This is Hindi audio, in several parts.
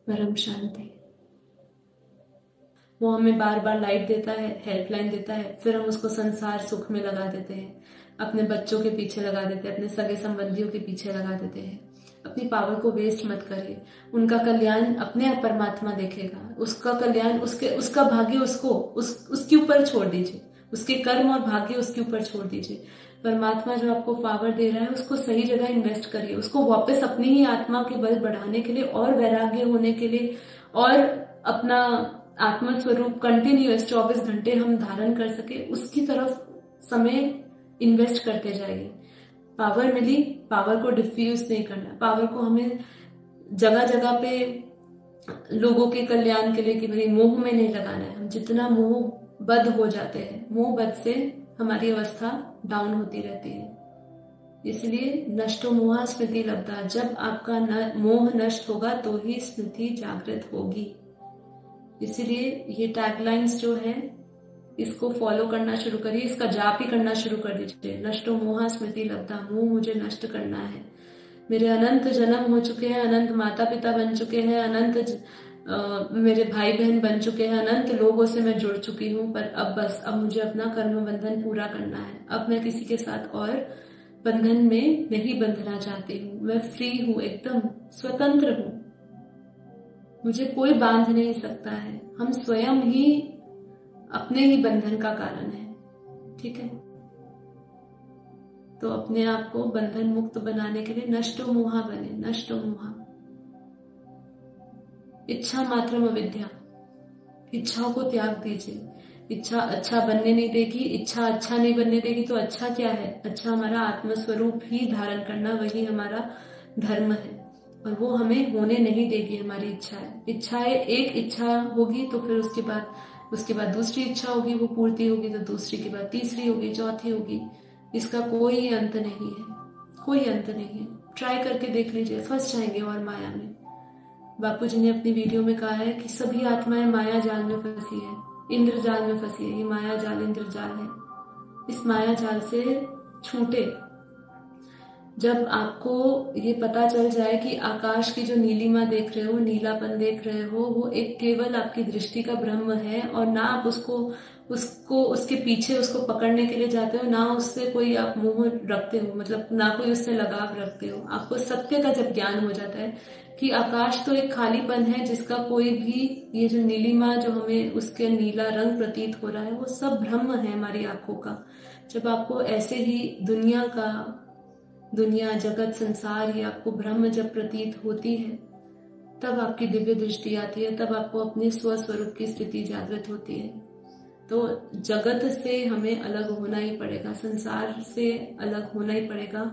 परम शांति। वो हमें बार बार लाइट देता है, हेल्पलाइन देता है, फिर हम उसको संसार सुख में लगा देते हैं, अपने बच्चों के पीछे लगा देते हैं, अपने सगे संबंधियों के पीछे लगा देते हैं। अपनी पावर को वेस्ट मत करिए। उनका कल्याण अपने आप परमात्मा देखेगा। उसका कल्याण, उसका भाग्य उसके ऊपर छोड़ दीजिए। उसके कर्म और भाग्य उसके ऊपर छोड़ दीजिए। परमात्मा जो आपको पावर दे रहा है उसको सही जगह इन्वेस्ट करिए। उसको वापस अपनी ही आत्मा के बल बढ़ाने के लिए और वैराग्य होने के लिए और अपना आत्मा स्वरूप कंटिन्यूअस 24 घंटे हम धारण कर सके, उसकी तरफ समय इन्वेस्ट करते जाइए। पावर मिली, पावर को डिफ्यूज नहीं करना। पावर को हमें जगह जगह पे लोगों के कल्याण के लिए कि भाई मोह में नहीं लगाना है। हम जितना मोह बद हो जाते हैं, मोह बद से हमारी अवस्था डाउन होती रहती है। इसलिए नष्टो मोहा स्मृति लब्धा। जब आपका मोह नष्ट होगा तो ही स्मृति जागृत होगी। इसीलिए ये टैगलाइंस जो है इसको फॉलो करना शुरू करिए, इसका जाप ही करना शुरू कर दीजिए। नष्टो मोहा स्मृति लब्धा। मोह मुझे नष्ट करना है। मेरे अनंत जन्म हो चुके हैं, अनंत माता पिता बन चुके हैं, अनंत मेरे भाई बहन बन चुके हैं, अनंत लोगों से मैं जुड़ चुकी हूँ। पर अब मुझे अपना कर्म बंधन पूरा करना है। अब मैं किसी के साथ और बंधन में नहीं बंधना चाहती हूँ। मैं फ्री हूँ, एकदम स्वतंत्र हूँ। मुझे कोई बांध नहीं सकता है। हम स्वयं ही अपने ही बंधन का कारण है। ठीक है, तो अपने आप को बंधन मुक्त बनाने के लिए नष्टो मोहा बने। नष्टो मोहा, इच्छा मात्रम अविद्या। इच्छाओं को त्याग दीजिए। इच्छा अच्छा बनने नहीं देगी, इच्छा अच्छा नहीं बनने देगी। तो अच्छा क्या है? अच्छा हमारा आत्मस्वरूप ही धारण करना, वही हमारा धर्म है। और वो हमें होने नहीं देगी हमारी इच्छाएं। एक इच्छा होगी तो फिर उसके बाद दूसरी इच्छा होगी, वो पूर्ति होगी तो दूसरी के बाद तीसरी होगी, चौथी होगी। इसका कोई अंत नहीं है, कोई अंत नहीं है। ट्राई करके देख लीजिए, फंस जाएंगे और माया में। बापूजी ने अपनी वीडियो में कहा है कि सभी आत्माएं माया जाल में फंसी है, इंद्रजाल में फंसी है। ये माया जाल इंद्रजाल है। इस माया जाल से छूटे। जब आपको ये पता चल जाए कि आकाश की जो नीलिमा देख रहे हो, नीलापन देख रहे हो, वो एक केवल आपकी दृष्टि का भ्रम है, और ना आप उसके पीछे उसको पकड़ने के लिए जाते हो, ना उससे कोई आप मोह रखते हो, मतलब ना कोई उससे लगाव रखते हो। आपको सत्य का जब ज्ञान हो जाता है कि आकाश तो एक खालीपन है, जिसका कोई भी, ये जो नीलिमा जो हमें उसके नीला रंग प्रतीत हो रहा है, वो सब भ्रम है हमारी आंखों का। जब आपको ऐसे ही दुनिया जगत संसार ये आपको ब्रह्म जब प्रतीत होती है, तब आपकी दिव्य दृष्टि आती है, तब आपको अपने स्वस्वरूप की स्थिति जागृत होती है। तो जगत से हमें अलग होना ही पड़ेगा, संसार से अलग होना ही पड़ेगा।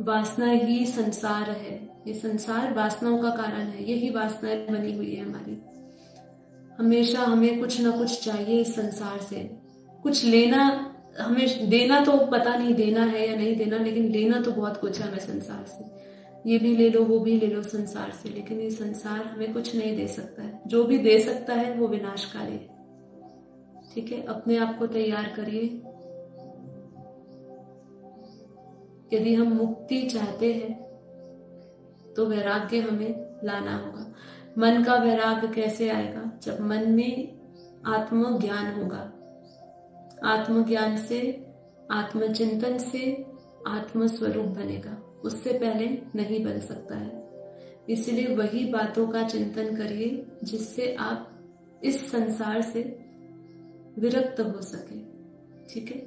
वासना ही संसार है। ये संसार वासनाओं का कारण है। यही वासनाएं बनी हुई है हमारी। हमेशा हमें कुछ ना कुछ चाहिए इस संसार से, कुछ लेना। हमें देना तो पता नहीं देना है या नहीं देना, लेकिन लेना तो बहुत कुछ है हमें संसार से। ये भी ले लो, वो भी ले लो संसार से, लेकिन ये संसार हमें कुछ नहीं दे सकता है। जो भी दे सकता है वो विनाशकारी है। ठीक है, अपने आप को तैयार करिए। यदि हम मुक्ति चाहते हैं तो वैराग्य हमें लाना होगा। मन का वैराग्य कैसे आएगा? जब मन में आत्मज्ञान होगा। आत्मज्ञान से, आत्मचिंतन से आत्मस्वरूप बनेगा। उससे पहले नहीं बन सकता है। इसलिए वही बातों का चिंतन करिए जिससे आप इस संसार से विरक्त हो सके। ठीक है,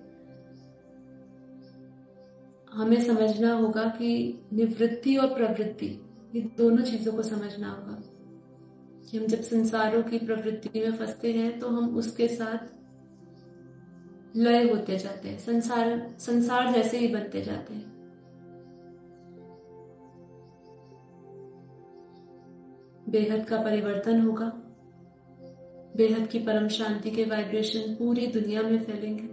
हमें समझना होगा कि निवृत्ति और प्रवृत्ति, ये दोनों चीजों को समझना होगा कि हम जब संसारों की प्रवृत्ति में फंसते हैं तो हम उसके साथ लय होते जाते हैं, संसार जैसे ही बनते जाते हैं। बेहद का परिवर्तन होगा। बेहद की परम शांति के वाइब्रेशन पूरी दुनिया में फैलेंगे।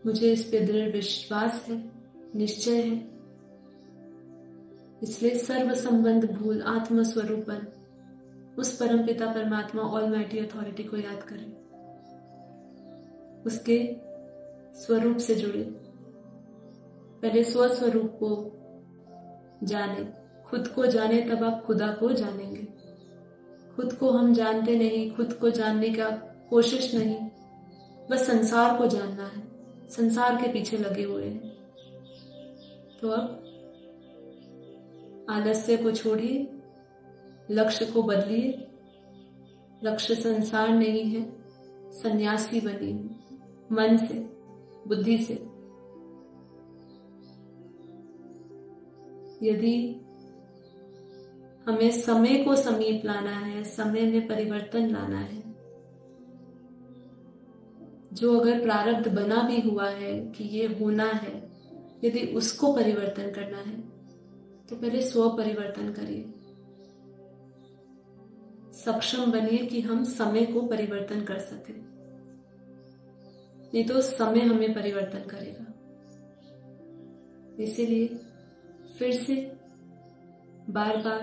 मुझे इस पे दृढ़ विश्वास है, निश्चय है। इसलिए सर्व संबंध भूल आत्मस्वरूप बन उस परम पिता परमात्मा ऑलमाइटी अथॉरिटी को याद करें, उसके स्वरूप से जुड़े। पहले स्वस्वरूप को जाने, खुद को जाने तब आप खुदा को जानेंगे। खुद को हम जानते नहीं, खुद को जानने का कोशिश नहीं, बस संसार को जानना है, संसार के पीछे लगे हुए हैं। तो अब आलस्य को छोड़िए, लक्ष्य को बदलिए। लक्ष्य संसार नहीं है, सन्यासी बनिए, मन से, बुद्धि से। यदि हमें समय को समीप लाना है, समय में परिवर्तन लाना है, जो अगर प्रारब्ध बना भी हुआ है कि ये होना है, यदि उसको परिवर्तन करना है तो पहले स्व परिवर्तन करिए। सक्षम बनिए कि हम समय को परिवर्तन कर सके, नहीं तो समय हमें परिवर्तन करेगा। इसीलिए फिर से बार बार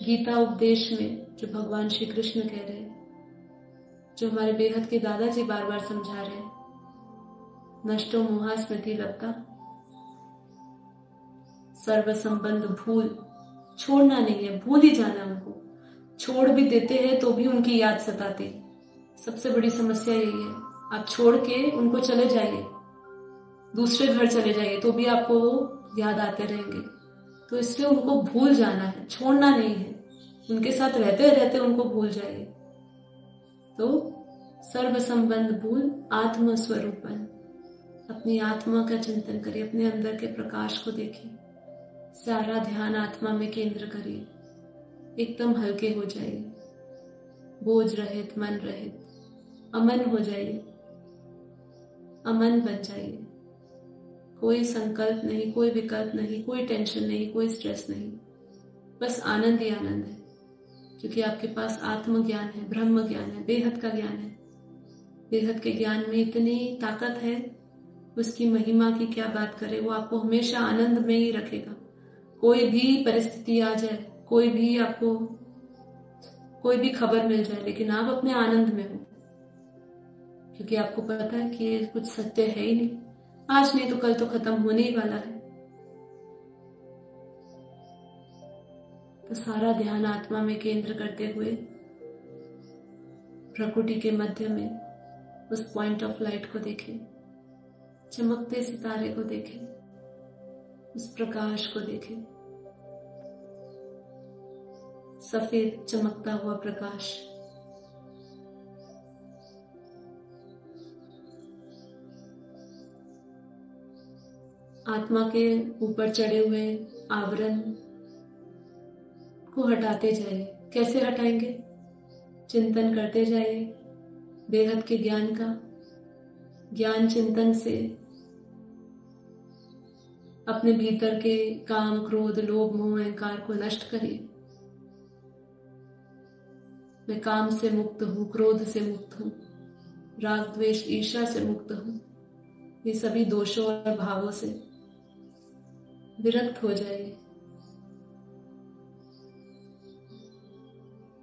गीता उपदेश में जो भगवान श्री कृष्ण कह रहे हैं, जो हमारे बेहद के दादाजी बार बार समझा रहे हैं, नष्टो मोहा स्मृति लब्धा, सर्व संबंध भूल, छोड़ना नहीं है, भूल ही जाना उनको। छोड़ भी देते हैं तो भी उनकी याद सताती है। सबसे बड़ी समस्या यही है, आप छोड़ के उनको चले जाइए, दूसरे घर चले जाइए, तो भी आपको वो याद आते रहेंगे। तो इसलिए उनको भूल जाना है, छोड़ना नहीं है। उनके साथ रहते रहते उनको भूल जाइए। तो सर्व संबंध भूल आत्म स्वरूपन, अपनी आत्मा का चिंतन करिए, अपने अंदर के प्रकाश को देखिए, सारा ध्यान आत्मा में केंद्र करिए, एकदम हल्के हो जाइए, बोझ रहित, मन रहित, अमन हो जाइए, अमन बन जाइए। कोई संकल्प नहीं, कोई विकल्प नहीं, कोई टेंशन नहीं, कोई स्ट्रेस नहीं, बस आनंद ही आनंद है। क्योंकि आपके पास आत्मज्ञान है, ब्रह्म ज्ञान है, बेहद का ज्ञान है। बेहद के ज्ञान में इतनी ताकत है, उसकी महिमा की क्या बात करें। वो आपको हमेशा आनंद में ही रखेगा। कोई भी परिस्थिति आ जाए, कोई भी आपको कोई भी खबर मिल जाए, लेकिन आप अपने आनंद में हो, क्योंकि आपको पता है कि ये कुछ सत्य है ही नहीं, आज नहीं तो कल तो खत्म होने ही वाला है। तो सारा ध्यान आत्मा में केंद्र करते हुए प्रकृति के मध्य में उस पॉइंट ऑफ लाइट को देखें, चमकते सितारे को देखें, उस प्रकाश को देखें, सफेद चमकता हुआ प्रकाश। आत्मा के ऊपर चढ़े हुए आवरण को हटाते जाइए। कैसे हटाएंगे? चिंतन करते जाइए बेहद के ज्ञान का। ज्ञान चिंतन से अपने भीतर के काम, क्रोध, लोभ, मोह, अहंकार को नष्ट करिए। मैं काम से मुक्त हूं, क्रोध से मुक्त हूं, राग, द्वेष, ईर्ष्या से मुक्त हूं। ये सभी दोषों और भावों से विरक्त हो जाइए।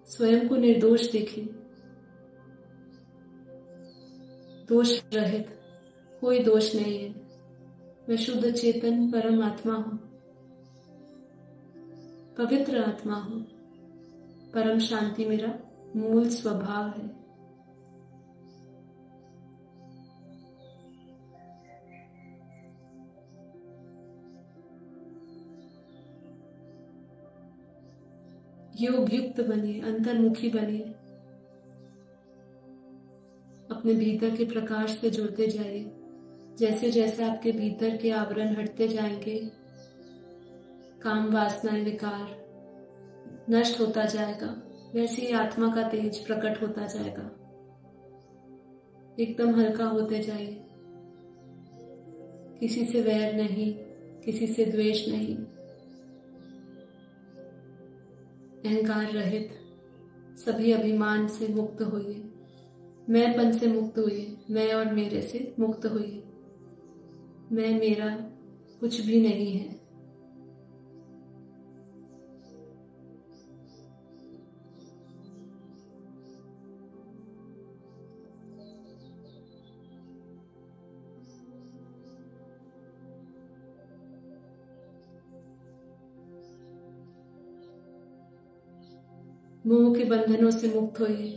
स्वयं को निर्दोष देखिए, दोष रहित, कोई दोष नहीं है। मैं शुद्ध चेतन परम आत्मा हूं, पवित्र आत्मा हूं। परम शांति मेरा मूल स्वभाव है। योग युक्त बनिए, अंतर्मुखी बनिए, अपने भीतर के प्रकाश से जुड़ते जाइए। जैसे जैसे आपके भीतर के आवरण हटते जाएंगे, काम, वासनाएं, विकार नष्ट होता जाएगा, वैसे ही आत्मा का तेज प्रकट होता जाएगा। एकदम हल्का होते जाइए, किसी से वैर नहीं, किसी से द्वेष नहीं, अहंकार रहित, सभी अभिमान से मुक्त होइए, मैंपन से मुक्त होइए, मैं और मेरे से मुक्त होइए। मैं, मेरा कुछ भी नहीं है। मोह के बंधनों से मुक्त होइए,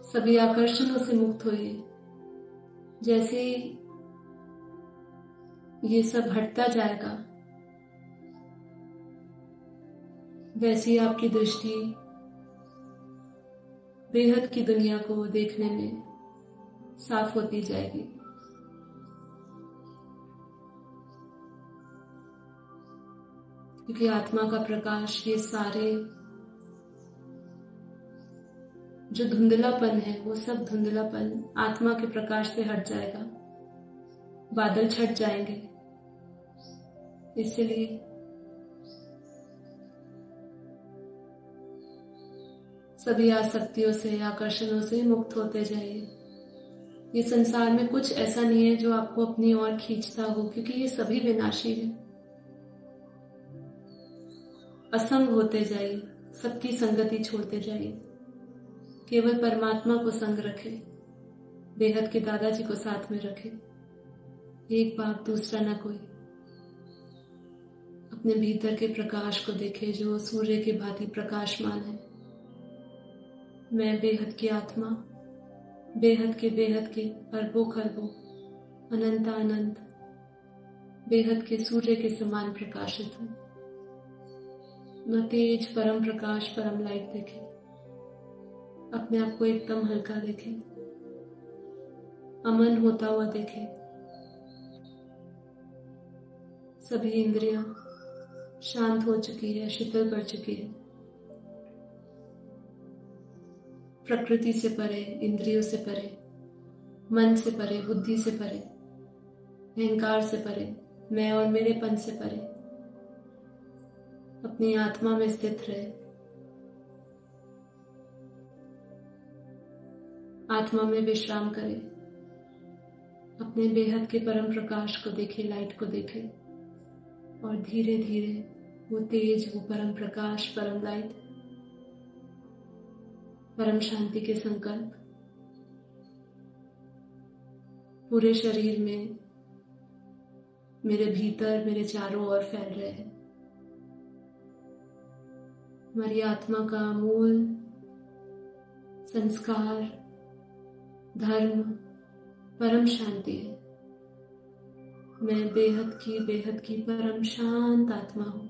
सभी आकर्षणों से मुक्त होइए। जैसे ये सब हटता जाएगा, वैसी आपकी दृष्टि बेहद की दुनिया को देखने में साफ होती जाएगी। क्योंकि आत्मा का प्रकाश, ये सारे जो धुंधलापन है वो सब धुंधलापन आत्मा के प्रकाश से हट जाएगा, बादल छट जाएंगे। इसलिए सभी आसक्तियों से, आकर्षणों से मुक्त होते जाइए। ये संसार में कुछ ऐसा नहीं है जो आपको अपनी ओर खींचता हो, क्योंकि ये सभी विनाशी है। असंग होते जाइए, सबकी संगति छोड़ते जाइए, केवल परमात्मा को संग रखे, बेहद के दादाजी को साथ में रखे। एक बाप दूसरा ना कोई। अपने भीतर के प्रकाश को देखे जो सूर्य के भांति प्रकाशमान है। मैं बेहद की आत्मा, बेहद के अरबों खरबों अनंत अनंत बेहद के सूर्य के समान प्रकाशित हूं। मैं तेज परम प्रकाश, परम लाइट देखे, अपने आप को एकदम हल्का देखे, अमन होता हुआ देखे। सभी इंद्रियां शांत हो चुकी है, शीतल पड़ चुकी है। प्रकृति से परे, इंद्रियों से परे, मन से परे, बुद्धि से परे, अहंकार से परे, मैं और मेरेपन से परे अपनी आत्मा में स्थित रहे। आत्मा में विश्राम करे, अपने बेहद के परम प्रकाश को देखे, लाइट को देखे, और धीरे धीरे वो तेज, वो परम प्रकाश, परम लाइट, परम शांति के संकल्प पूरे शरीर में, मेरे भीतर, मेरे चारों ओर फैल रहे हैं। हमारी आत्मा का मूल संस्कार, धर्म परम शांति है। मैं बेहद की परम शांत आत्मा हूं।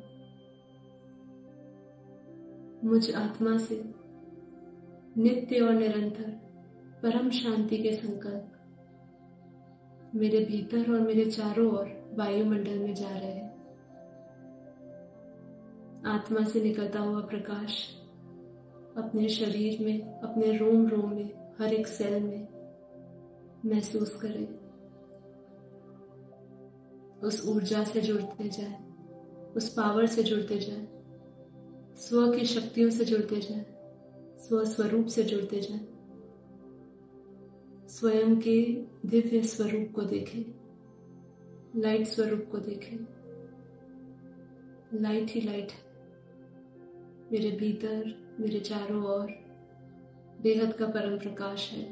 मुझ आत्मा से नित्य और निरंतर परम शांति के संकल्प मेरे भीतर और मेरे चारों ओर वायुमंडल में जा रहे हैं। आत्मा से निकलता हुआ प्रकाश अपने शरीर में, अपने रोम रोम में, हर एक सेल में महसूस करें। उस ऊर्जा से जुड़ते जाए, उस पावर से जुड़ते जाए, स्व की शक्तियों से जुड़ते जाए, स्व स्वरूप से जुड़ते जाए। स्वयं के दिव्य स्वरूप को देखें, लाइट स्वरूप को देखें। लाइट ही लाइट मेरे भीतर, मेरे चारों ओर बेहद का परम प्रकाश है।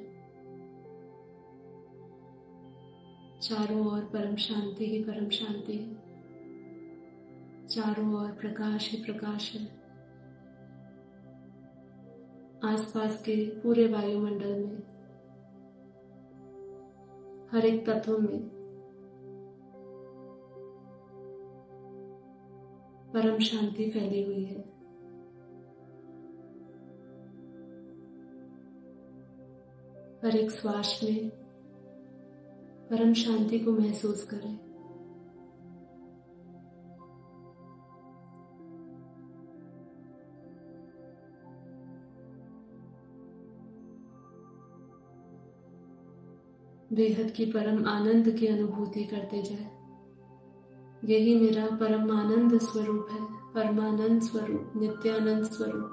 चारों ओर परम शांति ही परम शांति है। चारों ओर प्रकाश ही प्रकाश है। आसपास के पूरे वायुमंडल में, हर एक तत्व में परम शांति फैली हुई है। हर एक श्वास में परम शांति को महसूस करें। बेहद की परम आनंद की अनुभूति करते जाए। यही मेरा परम आनंद स्वरूप है, परमानंद स्वरूप, नित्यानंद स्वरूप,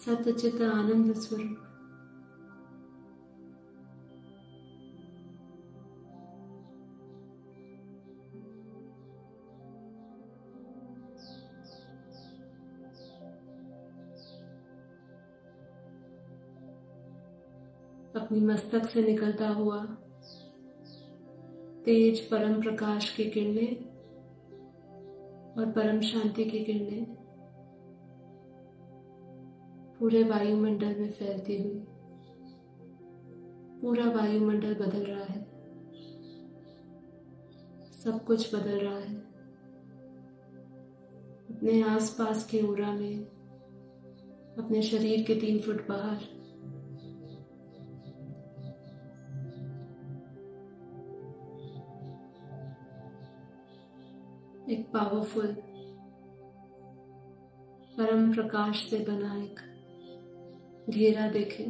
सतचित आनंद स्वरूप। अपनी मस्तक से निकलता हुआ तेज परम प्रकाश की किरणें और परम शांति की किरणें पूरे वायुमंडल में फैलती हुई। पूरा वायुमंडल बदल रहा है, सब कुछ बदल रहा है। अपने आसपास के ओरा में, अपने शरीर के 3 फुट बाहर, एक पावरफुल परम प्रकाश से बना एक घेरा देखें।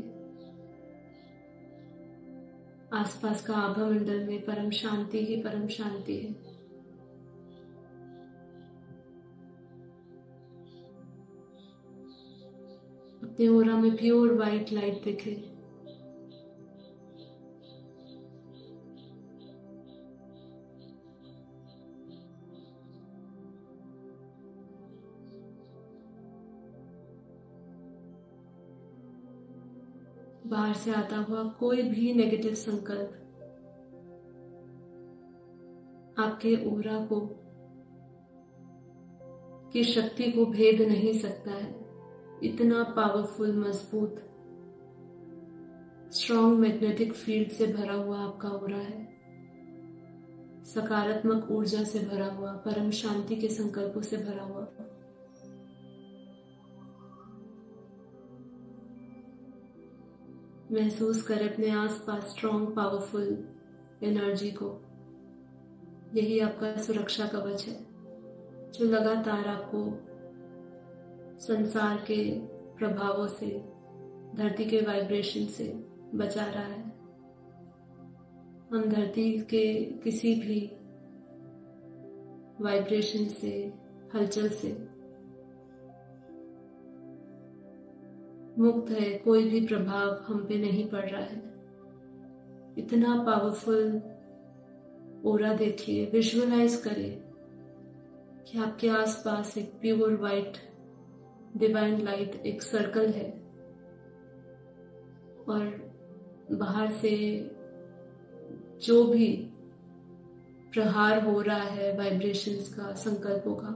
आसपास का आभा मंडल में परम शांति ही परम शांति है। अपने ओरा में प्योर वाइट लाइट देखें। बाहर से आता हुआ कोई भी नेगेटिव संकल्प आपके ओरा को की शक्ति को भेद नहीं सकता है। इतना पावरफुल, मजबूत, स्ट्रॉन्ग मैग्नेटिक फील्ड से भरा हुआ आपका ओरा है। सकारात्मक ऊर्जा से भरा हुआ, परम शांति के संकल्पों से भरा हुआ। महसूस करें अपने आसपास स्ट्रॉन्ग पावरफुल एनर्जी को। यही आपका सुरक्षा कवच है जो लगातार आपको संसार के प्रभावों से, धरती के वाइब्रेशन से बचा रहा है। हम धरती के किसी भी वाइब्रेशन से, हलचल से मुक्त है। कोई भी प्रभाव हम पे नहीं पड़ रहा है। इतना पावरफुल ओरा देखिए, विजुअलाइज करिए कि आपके आसपास एक प्योर वाइट डिवाइन लाइट, एक सर्कल है और बाहर से जो भी प्रहार हो रहा है वाइब्रेशंस का, संकल्पों का,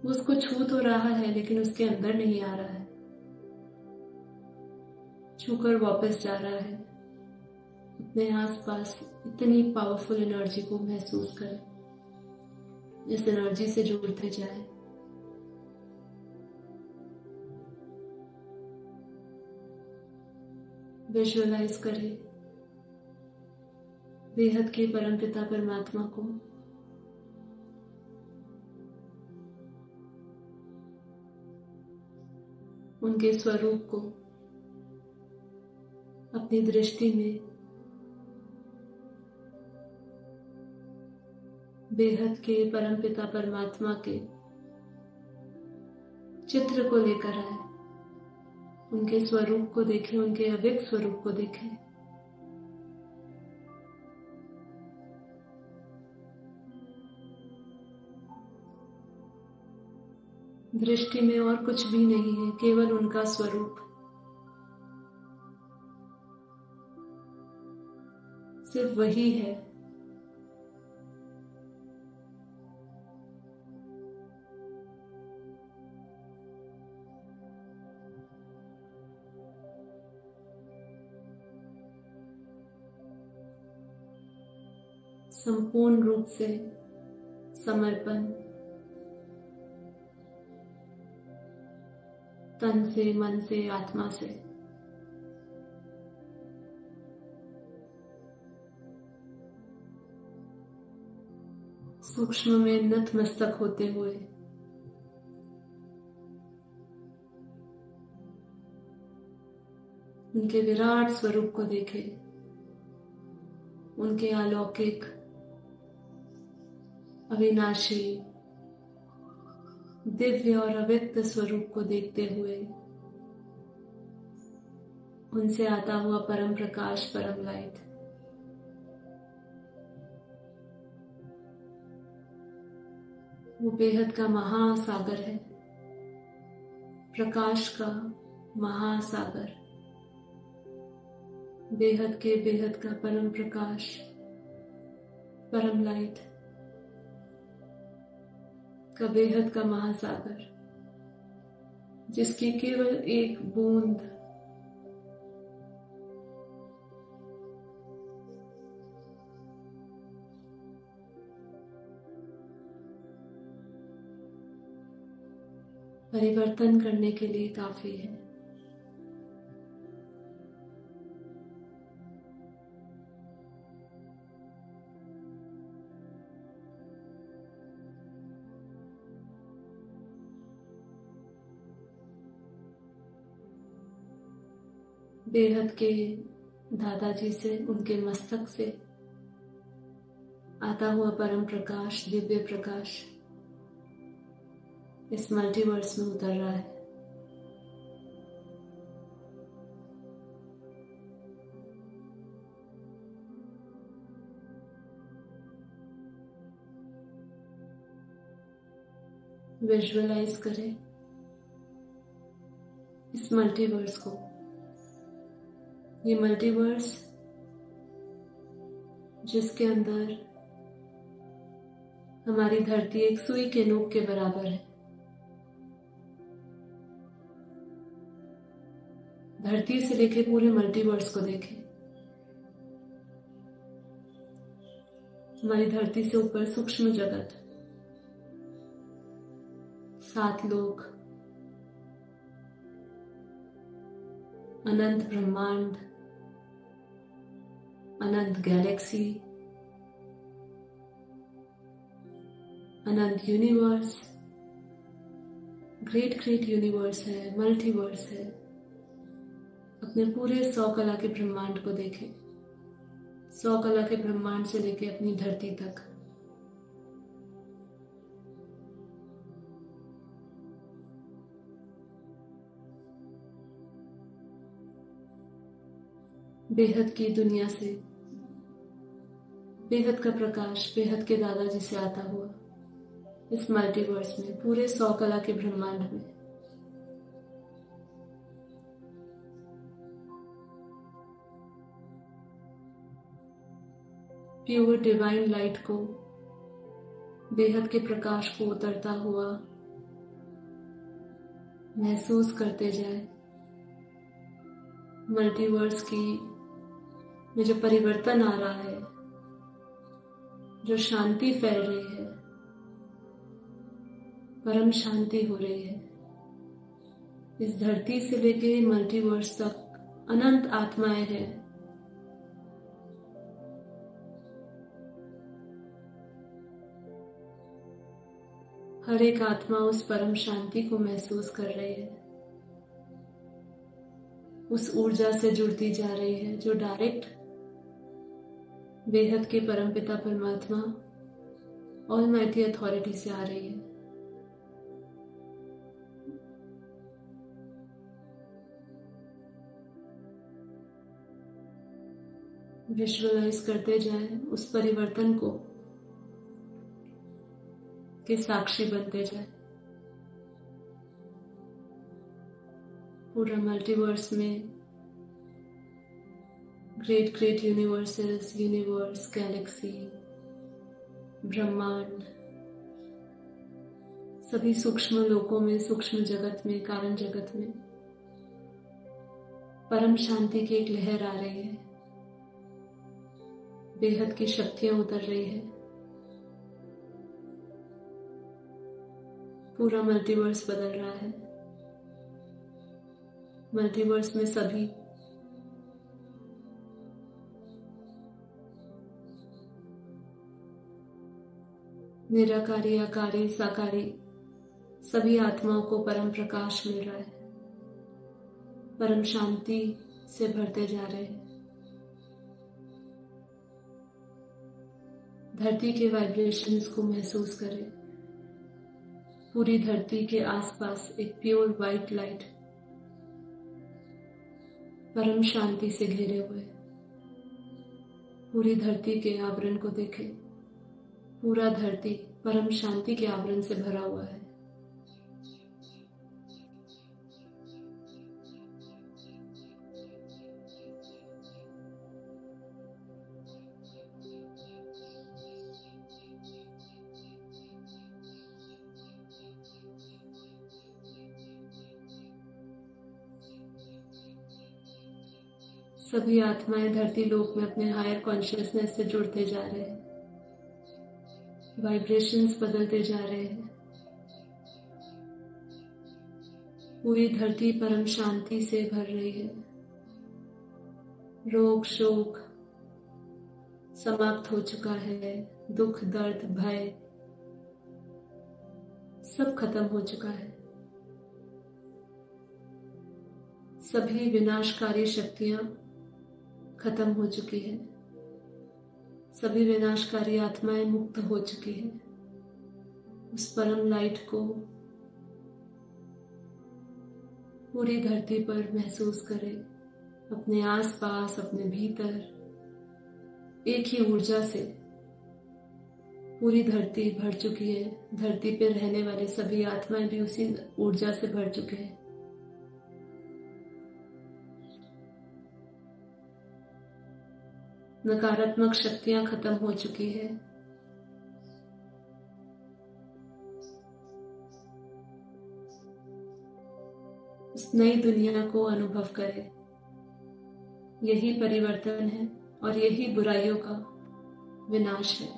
वो उसको छू तो रहा है लेकिन उसके अंदर नहीं आ रहा है, छूकर वापस जा रहा है। अपने आसपास इतनी पावरफुल एनर्जी को महसूस करें, इस एनर्जी से जुड़ते जाए। विजुअलाइज करें बेहद के परमपिता परमात्मा को, उनके स्वरूप को अपनी दृष्टि में बेहद के परमपिता परमात्मा के चित्र को लेकर आए। उनके स्वरूप को देखें, उनके अव्यक्त स्वरूप को देखें। दृष्टि में और कुछ भी नहीं है, केवल उनका स्वरूप। सिर्फ वही है। संपूर्ण रूप से समर्पण, तन से, मन से, आत्मा से। सूक्ष्म में नतमस्तक होते हुए उनके विराट स्वरूप को देखें, उनके अलौकिक, अविनाशी, दिव्य और अव्यक्त स्वरूप को देखते हुए उनसे आता हुआ परम प्रकाश, परम लाइट वो बेहद का महासागर है, प्रकाश का महासागर। बेहद का परम प्रकाश, परम लाइट का बेहद का महासागर जिसकी केवल एक बूंद परिवर्तन करने के लिए काफी है। बेहद के दादाजी से, उनके मस्तक से आता हुआ परम प्रकाश, दिव्य प्रकाश इस मल्टीवर्स में उतर रहा है। विजुअलाइज करें इस मल्टीवर्स को। ये मल्टीवर्स जिसके अंदर हमारी धरती एक सुई के नोक के बराबर है। धरती से लेके पूरे मल्टीवर्स को देखें। हमारी धरती से ऊपर सूक्ष्म जगत, 7 लोक, अनंत ब्रह्मांड, अनंत गैलेक्सी, अनंत यूनिवर्स, ग्रेट यूनिवर्स है, मल्टीवर्स है। अपने पूरे 100 कला के ब्रह्मांड को देखें। 100 कला के ब्रह्मांड से लेके अपनी धरती तक। बेहद की दुनिया से, बेहद का प्रकाश बेहद के दादाजी से आता हुआ इस मल्टीवर्स में, पूरे 100 कला के ब्रह्मांड में प्योर डिवाइन लाइट को, बेहद के प्रकाश को उतरता हुआ महसूस करते जाए। मल्टीवर्स की में जो परिवर्तन आ रहा है, जो शांति फैल रही है, परम शांति हो रही है। इस धरती से लेके मल्टीवर्स तक अनंत आत्माएं हैं। हर एक आत्मा उस परम शांति को महसूस कर रही है, उस ऊर्जा से जुड़ती जा रही है जो डायरेक्ट बेहद के परमपिता परमात्मा ऑलमाइटी अथॉरिटी से आ रही है। विजुअलाइज करते जाएं उस परिवर्तन को, के साक्षी बनते जाए। पूरा मल्टीवर्स में ग्रेट यूनिवर्सेस, यूनिवर्स, गैलेक्सी, ब्रह्मांड, सभी सूक्ष्म लोकों में, सूक्ष्म जगत में, कारण जगत में परम शांति की एक लहर आ रही है। बेहद की शक्तियां उतर रही है। पूरा मल्टीवर्स बदल रहा है। मल्टीवर्स में सभी निराकारी, आकारी, साकारी सभी आत्माओं को परम प्रकाश मिल रहा है, परम शांति से भरते जा रहे हैं। धरती के वाइब्रेशंस को महसूस करें। पूरी धरती के आसपास एक प्योर वाइट लाइट परम शांति से घिरे हुए। पूरी धरती के आवरण को देखें। पूरा धरती परम शांति के आवरण से भरा हुआ है। सभी आत्माएं धरती लोक में अपने हायर कॉन्शियसनेस से जुड़ते जा रहे हैं, वाइब्रेशंस बदलते जा रहे हैं। पूरी धरती परम शांति से भर रही है। रोग शोक समाप्त हो चुका है, दुख दर्द भय सब खत्म हो चुका है। सभी विनाशकारी शक्तियां खत्म हो चुकी है। सभी विनाशकारी आत्माएं मुक्त हो चुकी है। उस परम लाइट को पूरी धरती पर महसूस करें, अपने आसपास, अपने भीतर। एक ही ऊर्जा से पूरी धरती भर चुकी है। धरती पर रहने वाले सभी आत्माएं भी उसी ऊर्जा से भर चुके हैं। नकारात्मक शक्तियां खत्म हो चुकी है। उस नई दुनिया को अनुभव करें। यही परिवर्तन है और यही बुराइयों का विनाश है।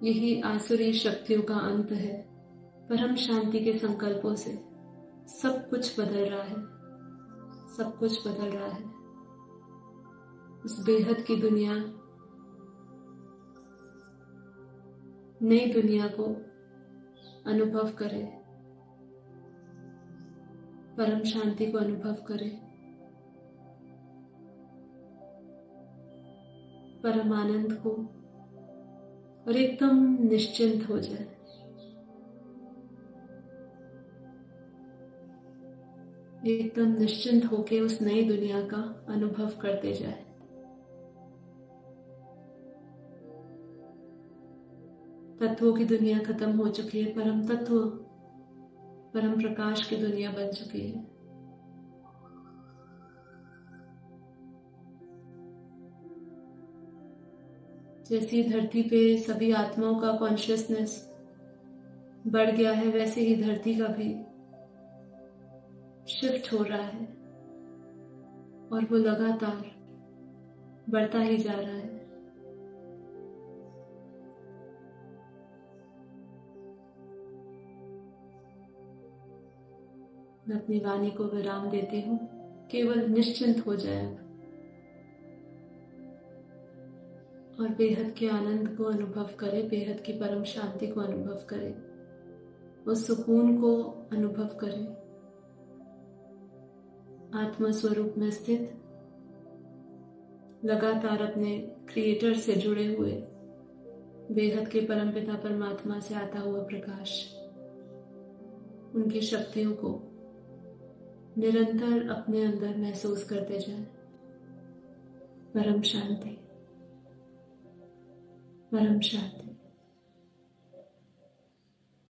यही आसुरी शक्तियों का अंत है। परम शांति के संकल्पों से सब कुछ बदल रहा है। सब कुछ बदल रहा है। उस बेहद की दुनिया, नई दुनिया को अनुभव करें। परम शांति को अनुभव करें। परम आनंद को, और एकदम निश्चिंत हो जाए। एकदम निश्चिंत होके उस नई दुनिया का अनुभव करते जाए। तत्वों की दुनिया खत्म हो चुकी है। परम तत्व, परम प्रकाश की दुनिया बन चुकी है। जैसी धरती पे सभी आत्माओं का कॉन्शियसनेस बढ़ गया है, वैसे ही धरती का भी शिफ्ट हो रहा है और वो लगातार बढ़ता ही जा रहा है। मैं अपनी वाणी को विराम देती हूँ। केवल निश्चिंत हो जाए और बेहद के आनंद को अनुभव करें, बेहद की परम शांति को अनुभव करें, उस सुकून को अनुभव करें। आत्मा स्वरूप में स्थित, लगातार अपने क्रिएटर से जुड़े हुए बेहद के परमपिता परमात्मा से आता हुआ प्रकाश, उनकी शक्तियों को निरंतर अपने अंदर महसूस करते जाएं। परम शांति, परम शांति।